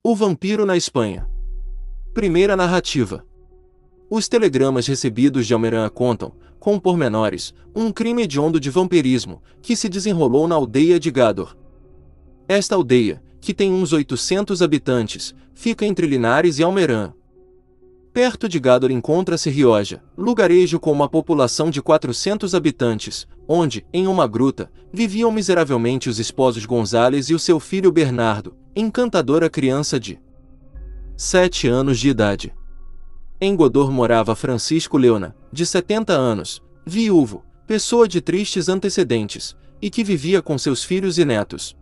O vampiro na Espanha. Primeira narrativa. Os telegramas recebidos de Almeran contam, com pormenores, um crime hediondo de vampirismo, que se desenrolou na aldeia de Gádor. Esta aldeia, que tem uns 800 habitantes, fica entre Linares e Almeran. Perto de Gádor encontra-se Rioja, lugarejo com uma população de 400 habitantes, onde, em uma gruta, viviam miseravelmente os esposos Gonzales e o seu filho Bernardo, encantadora criança de 7 anos de idade. Em Godor morava Francisco Leona, de 70 anos, viúvo, pessoa de tristes antecedentes, e que vivia com seus filhos e netos.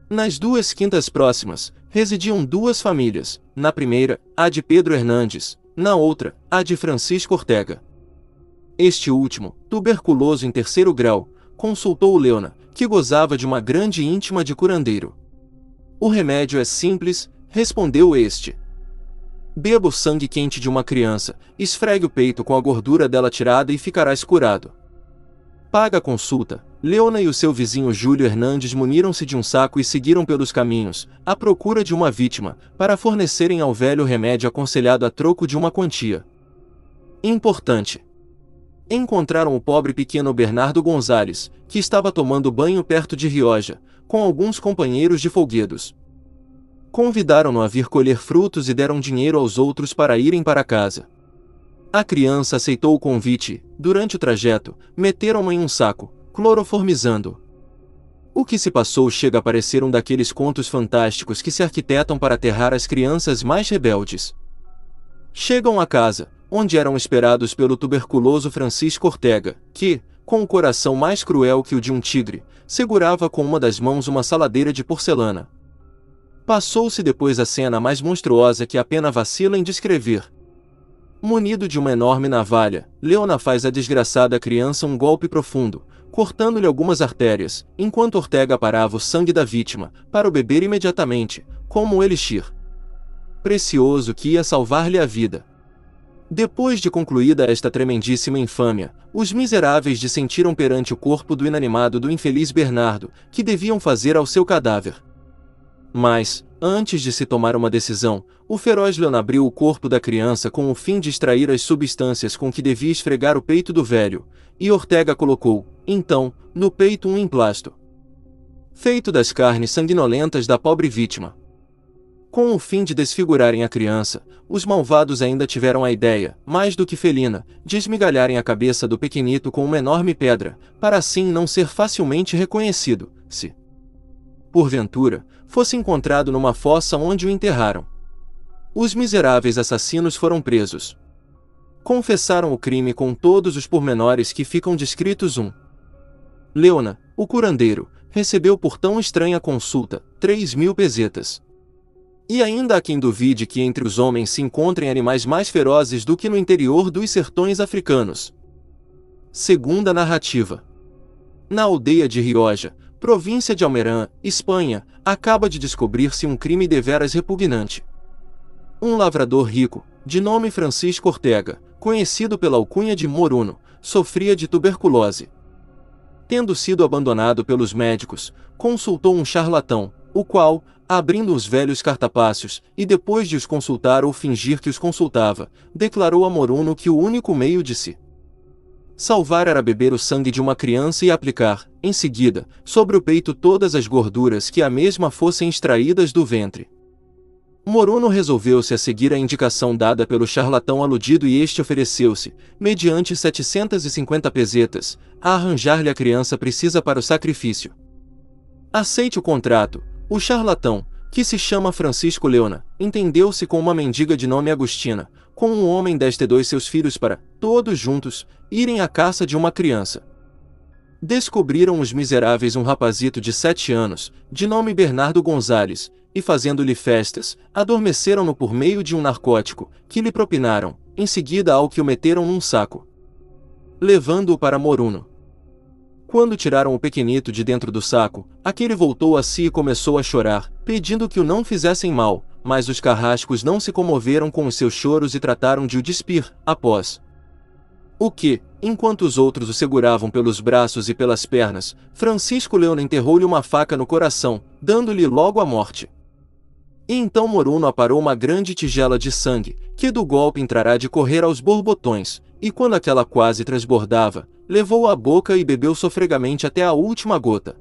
Nas 2 quintas próximas, residiam 2 famílias, na primeira, a de Pedro Hernandes, na outra, a de Francisco Ortega. Este último, tuberculoso em 3º grau, consultou o Leona, que gozava de uma grande íntima de curandeiro. O remédio é simples, respondeu este. Beba o sangue quente de uma criança, esfregue o peito com a gordura dela tirada e ficarás curado. Paga a consulta. Leona e o seu vizinho Júlio Hernandes muniram-se de um saco e seguiram pelos caminhos, à procura de uma vítima, para fornecerem ao velho o remédio aconselhado a troco de uma quantia importante. Encontraram o pobre pequeno Bernardo Gonzales, que estava tomando banho perto de Rioja, com alguns companheiros de folguedos. Convidaram-no a vir colher frutos e deram dinheiro aos outros para irem para casa. A criança aceitou o convite e, durante o trajeto, meteram-no em um saco, cloroformizando. O que se passou chega a parecer um daqueles contos fantásticos que se arquitetam para aterrar as crianças mais rebeldes. Chegam à casa, onde eram esperados pelo tuberculoso Francisco Ortega, que, com o coração mais cruel que o de um tigre, segurava com uma das mãos uma saladeira de porcelana. Passou-se depois a cena mais monstruosa que a pena vacila em descrever. Munido de uma enorme navalha, Leona faz à desgraçada criança um golpe profundo, cortando-lhe algumas artérias, enquanto Ortega parava o sangue da vítima, para o beber imediatamente, como um elixir precioso que ia salvar-lhe a vida. Depois de concluída esta tremendíssima infâmia, os miseráveis dissentiram perante o corpo do inanimado do infeliz Bernardo, que deviam fazer ao seu cadáver. Mas, antes de se tomar uma decisão, o feroz Leona abriu o corpo da criança com o fim de extrair as substâncias com que devia esfregar o peito do velho, e Ortega colocou, então, no peito um emplasto feito das carnes sanguinolentas da pobre vítima. Com o fim de desfigurarem a criança, os malvados ainda tiveram a ideia, mais do que felina, de esmigalharem a cabeça do pequenito com uma enorme pedra, para assim não ser facilmente reconhecido, se, porventura, fosse encontrado numa fossa onde o enterraram. Os miseráveis assassinos foram presos. Confessaram o crime com todos os pormenores que ficam descritos. Leona, o curandeiro, recebeu por tão estranha consulta 3.000 pesetas. E ainda há quem duvide que entre os homens se encontrem animais mais ferozes do que no interior dos sertões africanos. Segunda narrativa. Na aldeia de Rioja, província de Almeran, Espanha, acaba de descobrir-se um crime deveras repugnante. Um lavrador rico, de nome Francisco Ortega, conhecido pela alcunha de Moruno, sofria de tuberculose. Tendo sido abandonado pelos médicos, consultou um charlatão, o qual, abrindo os velhos cartapacios, e depois de os consultar ou fingir que os consultava, declarou a Moruno que o único meio de se salvar era beber o sangue de uma criança e aplicar, em seguida, sobre o peito todas as gorduras que a mesma fossem extraídas do ventre. Moruno resolveu-se a seguir a indicação dada pelo charlatão aludido e este ofereceu-se, mediante 750 pesetas, a arranjar-lhe a criança precisa para o sacrifício. Aceite o contrato. O charlatão, que se chama Francisco Leona, entendeu-se com uma mendiga de nome Agostina, com um homem deste e 2 seus filhos para, todos juntos, irem à caça de uma criança. Descobriram os miseráveis um rapazito de 7 anos, de nome Bernardo Gonzales, e fazendo-lhe festas, adormeceram-no por meio de um narcótico, que lhe propinaram, em seguida ao que o meteram num saco, levando-o para Moruno. Quando tiraram o pequenito de dentro do saco, aquele voltou a si e começou a chorar, pedindo que o não fizessem mal, mas os carrascos não se comoveram com os seus choros e trataram de o despir, após o que, enquanto os outros o seguravam pelos braços e pelas pernas, Francisco Leona enterrou-lhe uma faca no coração, dando-lhe logo a morte. E então Moruno aparou uma grande tigela de sangue, que do golpe entrará de correr aos borbotões, e quando aquela quase transbordava, levou-a à boca e bebeu sofregamente até a última gota.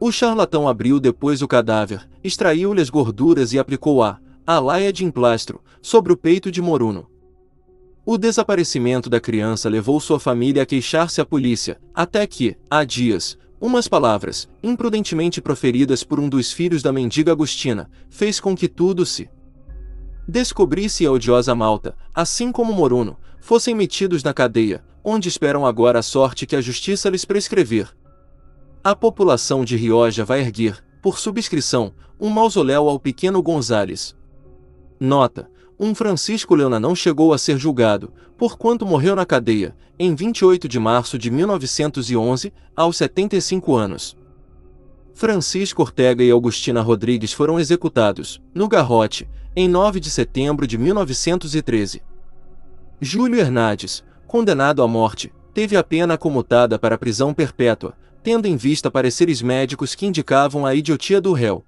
O charlatão abriu depois o cadáver, extraiu-lhe as gorduras e aplicou a laia de emplastro sobre o peito de Moruno. O desaparecimento da criança levou sua família a queixar-se à polícia, até que, há dias, umas palavras, imprudentemente proferidas por um dos filhos da mendiga Agostina, fez com que tudo se descobrisse e a odiosa malta, assim como Moruno, fossem metidos na cadeia, onde esperam agora a sorte que a justiça lhes prescrever. A população de Rioja vai erguer, por subscrição, um mausoléu ao pequeno Gonzales. Nota: um Francisco Leona não chegou a ser julgado, porquanto morreu na cadeia, em 28 de março de 1911, aos 75 anos. Francisco Ortega e Augustina Rodrigues foram executados, no garrote, em 9 de setembro de 1913. Júlio Hernandes, condenado à morte, teve a pena comutada para prisão perpétua, tendo em vista pareceres médicos que indicavam a idiotia do réu.